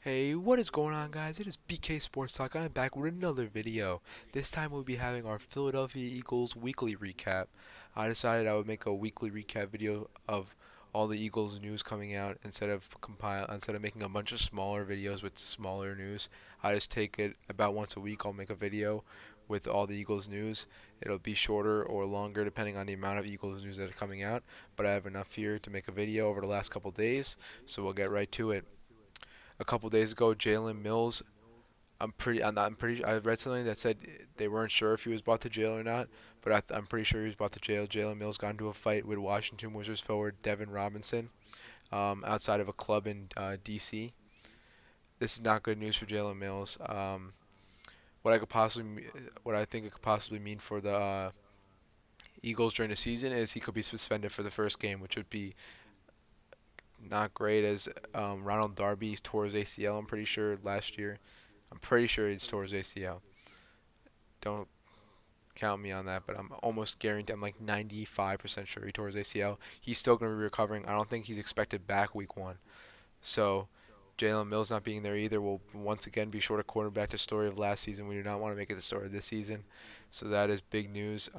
Hey, what is going on, guys? It is BK Sports Talk. I'm back with another video. This time we'll be having our Philadelphia Eagles weekly recap. I decided I would make a weekly recap video of all the Eagles news coming out instead of making a bunch of smaller videos with smaller news. I just take it about once a week. I'll make a video with all the Eagles news. It'll be shorter or longer depending on the amount of Eagles news that are coming out, but I have enough here to make a video over the last couple days, so we'll get right to it. A couple days ago, Jalen Mills. I read something that said they weren't sure if he was brought to jail or not, but I'm pretty sure he was brought to jail. Jalen Mills got into a fight with Washington Wizards forward Devin Robinson outside of a club in D.C. This is not good news for Jalen Mills. What I think it could possibly mean for the Eagles during the season is he could be suspended for the first game, which would be not great. As Ronald Darby tore his ACL, I'm pretty sure last year. I'm pretty sure he's tore his ACL. Don't count me on that, but I'm almost guaranteed. I'm like 95% sure he tore his ACL. He's still going to be recovering. I don't think he's expected back week one. So Jalen Mills not being there either will once again be short of quarterback. The story of last season. We do not want to make it the story of this season. So that is big news.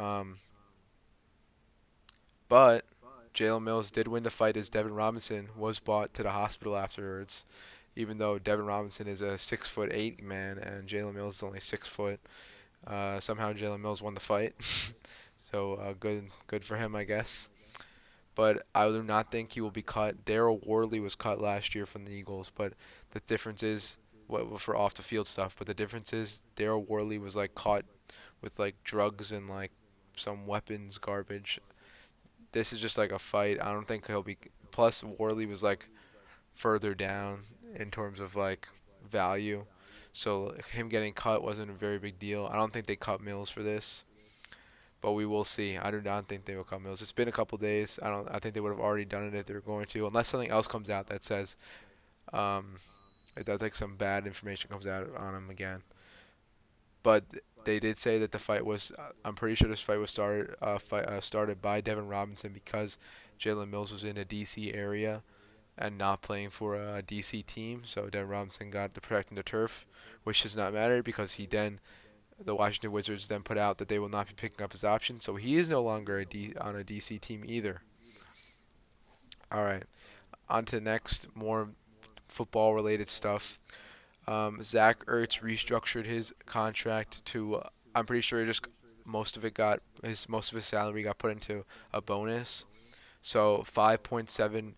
But Jalen Mills did win the fight as Devin Robinson was brought to the hospital afterwards. Even though Devin Robinson is a 6'8" man and Jalen Mills is only 6 foot. Somehow Jalen Mills won the fight, so good for him, I guess. But I do not think he will be cut. Daryl Worley was cut last year from the Eagles, but the difference is what for off the field stuff. But the difference is Daryl Worley was like caught with like drugs and like some weapons garbage. This is just like a fight. I don't think he'll be. Plus Worley was like further down in terms of like value. So him getting cut wasn't a very big deal. I don't think they cut Mills for this, but we will see. I do not think they will cut Mills. It's been a couple days. I think they would have already done it if they were going to, unless something else comes out that says um, I think some bad information comes out on him again. But they did say that the fight was. I'm pretty sure this fight was started by Devin Robinson because Jalen Mills was in a DC area and not playing for a DC team. So Devin Robinson got to protecting the turf, which does not matter because the Washington Wizards then put out that they will not be picking up his option. So he is no longer on a DC team either. All right, on to the next, more football related stuff. Zach Ertz restructured his contract to. I'm pretty sure just most of his salary got put into a bonus. So 5.7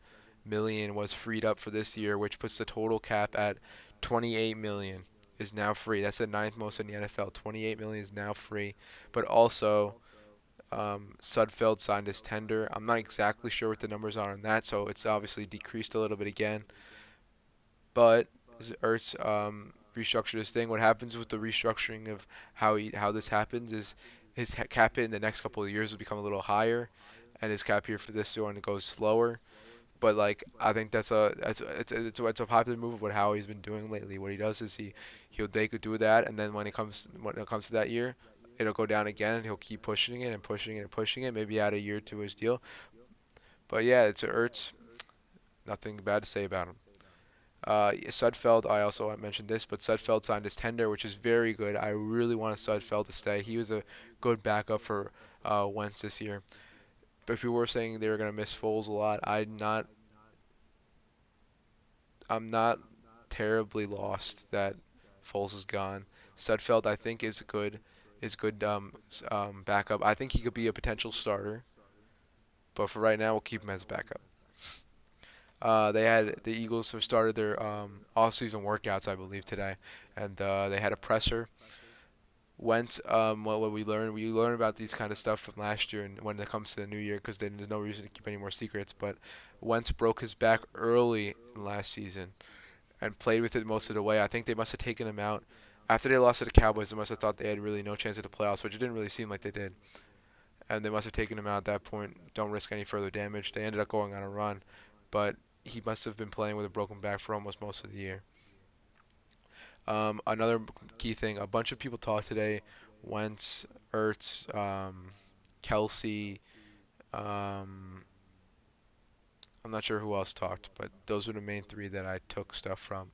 million was freed up for this year, which puts the total cap at 28 million is now free. That's the ninth most in the NFL. 28 million is now free. But also, Sudfeld signed his tender. I'm not exactly sure what the numbers are on that, so it's obviously decreased a little bit again. But Ertz restructured his thing. What happens with the restructuring of how this happens is his cap hit in the next couple of years will become a little higher, and his cap here for this one goes slower. But like I think it's a popular move of what Howie's been doing lately. What he does is they could do that, and then when it comes to that year, it'll go down again, and he'll keep pushing it and pushing it and pushing it. Maybe add a year to his deal. But yeah, it's Ertz. Nothing bad to say about him. Sudfeld, I also mentioned this, but Sudfeld signed his tender, which is very good. I really want Sudfeld to stay. He was a good backup for Wentz this year. But if you were saying they were gonna miss Foles a lot, I'm not terribly lost that Foles is gone. Sudfeld, I think, is good backup. I think he could be a potential starter, but for right now, we'll keep him as a backup. The Eagles have started their off-season workouts, I believe, today, and they had a presser. Wentz, what we learned about these kind of stuff from last year, and when it comes to the new year, because then there's no reason to keep any more secrets. But Wentz broke his back early in last season and played with it most of the way. I think they must have taken him out after they lost to the Cowboys. They must have thought they had really no chance at the playoffs, which it didn't really seem like they did. And they must have taken him out at that point. Don't risk any further damage. They ended up going on a run, but he must have been playing with a broken back for almost most of the year. Another key thing, a bunch of people talked today. Wentz, Ertz, Kelsey. Um, I'm not sure who else talked, but those were the main three that I took stuff from.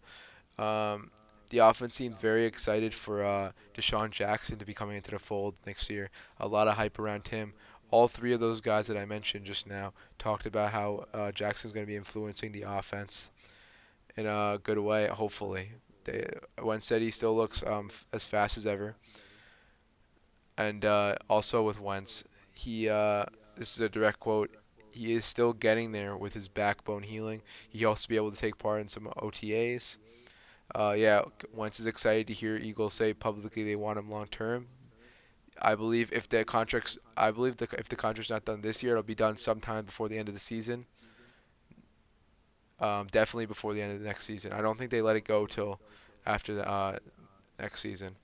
Um, the offense seemed very excited for Deshaun Jackson to be coming into the fold next year. A lot of hype around him. All three of those guys that I mentioned just now talked about how Jackson's going to be influencing the offense in a good way, hopefully. Wentz said he still looks as fast as ever. And also with Wentz, this is a direct quote, he is still getting there with his backbone healing. He also be able to take part in some OTAs. Yeah, Wentz is excited to hear Eagles say publicly they want him long term. I believe if the contract's not done this year, it'll be done sometime before the end of the season. Definitely before the end of the next season. I don't think they let it go till after the next season.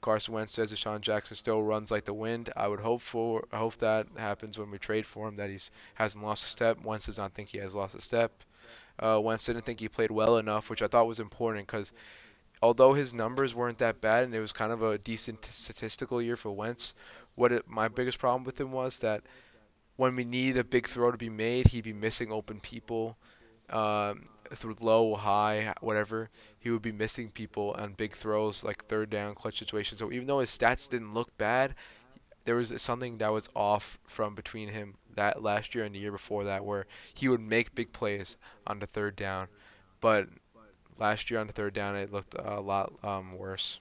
Carson Wentz says Deshaun Jackson still runs like the wind. I hope that happens when we trade for him. That he's hasn't lost a step. Wentz does not think he has lost a step. Wentz didn't think he played well enough, which I thought was important because although his numbers weren't that bad and it was kind of a decent statistical year for Wentz, my biggest problem with him was that when we need a big throw to be made, he'd be missing open people through low, high, whatever. He would be missing people on big throws like third down clutch situations. So even though his stats didn't look bad, there was something that was off from between him that last year and the year before that where he would make big plays on the third down. But last year on the third down, it looked a lot worse.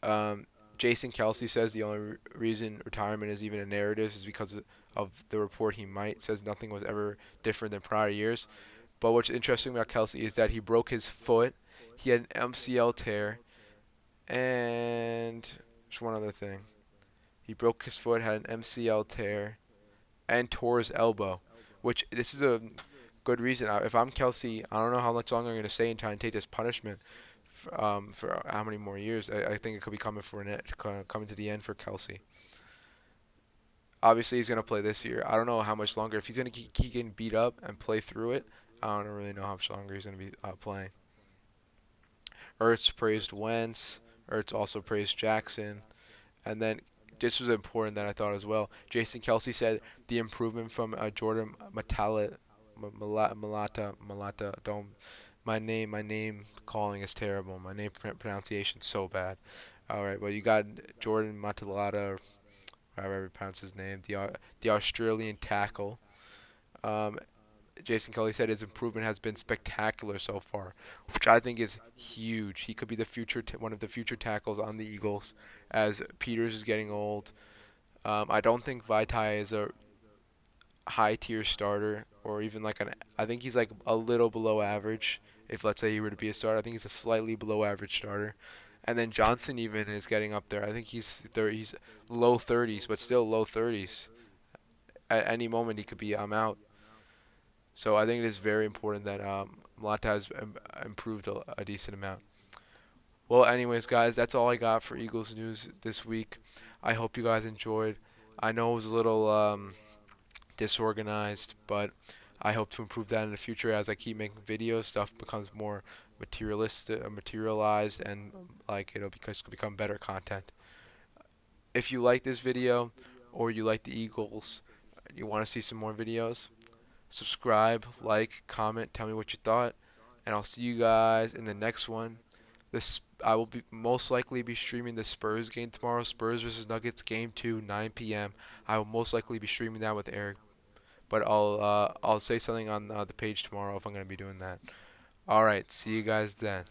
Um, Jason Kelsey says the only reason retirement is even a narrative is because of the report he might. Says nothing was ever different than prior years. But what's interesting about Kelsey is that he broke his foot. He had an MCL tear, and just one other thing. He broke his foot, had an MCL tear, and tore his elbow. Which this is a good reason. If I'm Kelsey, I don't know how much longer I'm going to stay and try and take this punishment for how many more years. I think it could be coming coming to the end for Kelsey. Obviously, he's going to play this year. I don't know how much longer. If he's going to keep getting beat up and play through it, I don't really know how much longer he's going to be playing. Ertz praised Wentz. Ertz also praised Jackson. And then this was important that I thought as well. Jason Kelsey said the improvement from Jordan Malata. Don't my name calling is terrible. My name pronunciation so bad. All right, well you got Jordan Matalata, however you pronounce his name, the Australian tackle. Um, Jason Kelly said his improvement has been spectacular so far, which I think is huge. He could be the one of the future tackles on the Eagles as Peters is getting old. I don't think Vaitai is a high tier starter or even like an. I think he's like a little below average. If let's say he were to be a starter, I think he's a slightly below average starter. And then Johnson even is getting up there. I think he's low 30s, but still low 30s. At any moment he could be I'm out. So I think it is very important that Malata has improved a decent amount. Well, anyways, guys, that's all I got for Eagles news this week. I hope you guys enjoyed. I know it was a little disorganized, but I hope to improve that in the future as I keep making videos. Stuff becomes more materialized, and like it'll become better content. If you like this video or you like the Eagles, you want to see some more videos, subscribe, like, comment, tell me what you thought, and I'll see you guys in the next one. This I will be most likely be streaming the Spurs game tomorrow. Spurs versus Nuggets game 2, 9 p.m. I will most likely be streaming that with Eric, but I'll say something on the page tomorrow if I'm gonna be doing that. All right, see you guys then.